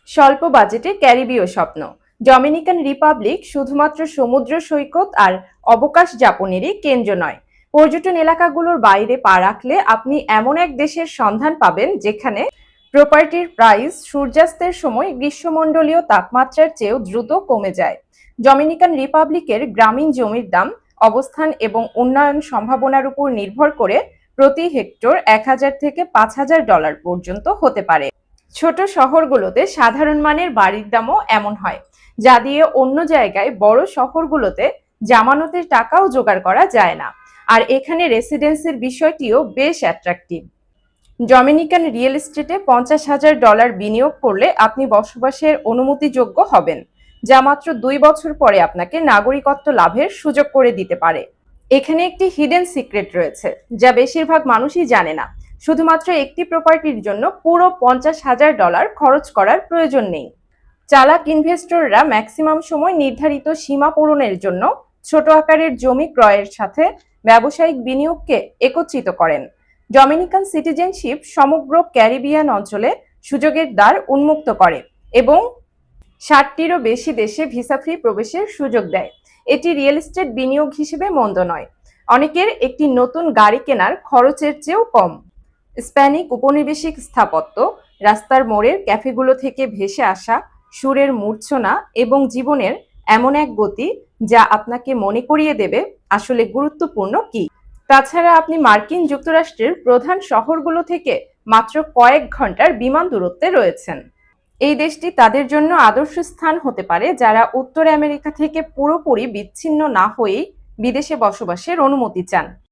স্বল্প বাজেটে ক্যারিবীয় স্বপ্ন। ডমিনিকান রিপাবলিক শুধুমাত্র সমুদ্র সৈকত আর অবকাশ যাপনেরই কেন্দ্র নয়। পর্যটন এলাকাগুলোর বাইরে পা রাখলে আপনি এমন এক দেশের সন্ধান পাবেন যেখানে প্রপার্টির প্রাইস সূর্যাস্তের সময় গ্রীষ্মমণ্ডলীয় তাপমাত্রার চেয়েও দ্রুত কমে যায়। ডমিনিকান রিপাবলিকের গ্রামীণ জমির দাম, অবস্থান এবং উন্নয়ন সম্ভাবনার উপর নির্ভর করে প্রতি হেক্টর ১,০০০ থেকে $৫,০০০ পর্যন্ত হতে পারে। ছোট শহরগুলোতে সাধারণ মানের বাড়ির দামও এমন হয়, যা দিয়ে অন্য জায়গায় বড় শহরগুলোতে জামানতের টাকাও জোগাড় করা যায় না। আর এখানে রেসিডেন্সির বিষয়টিও বেশ অ্যাট্রাকটিভ। ডমিনিকান রিয়েল এস্টেটে $৫০,০০০ বিনিয়োগ করলে আপনি বসবাসের অনুমতিযোগ্য হবেন, যা মাত্র ২ বছর পরে আপনাকে নাগরিকত্ব লাভের সুযোগ করে দিতে পারে। এখানে একটি হিডেন সিক্রেট রয়েছে, যা বেশিরভাগ মানুষই জানে না। শুধুমাত্র একটি প্রপার্টির জন্য পুরো $৫০,০০০ খরচ করার প্রয়োজন নেই। চালাক ইনভেস্টররা ম্যাক্সিমাম সময় নির্ধারিত সীমা পূরণের জন্য ছোট আকারের জমি ক্রয়ের সাথে ব্যবসায়িক বিনিয়োগকে একত্রিত করেন। ডমিনিকান সিটিজেনশিপ সমগ্র ক্যারিবিয়ান অঞ্চলে সুযোগের দ্বার উন্মুক্ত করে এবং ৬০টিরও বেশি দেশে ভিসা ফ্রি প্রবেশের সুযোগ দেয়। এটি রিয়েল এস্টেট বিনিয়োগ হিসেবে মন্দ নয়। অনেকের একটি নতুন গাড়ি কেনার খরচের চেয়েও কম। স্প্যানিক উপনিবেশিক স্থাপত্য, রাস্তার মোড়ের ক্যাফেগুলো থেকে ভেসে আসা সুরের মূর্ছনা এবং জীবনের এমন এক গতি যা আপনাকে মনে করিয়ে দেবে আসলে গুরুত্বপূর্ণ কি। তাছাড়া আপনি মার্কিন যুক্তরাষ্ট্রের প্রধান শহরগুলো থেকে মাত্র কয়েক ঘন্টার বিমান দূরত্বে রয়েছেন। এই দেশটি তাদের জন্য আদর্শ স্থান হতে পারে যারা উত্তর আমেরিকা থেকে পুরোপুরি বিচ্ছিন্ন না হয়েই বিদেশে বসবাসের অনুমতি চান।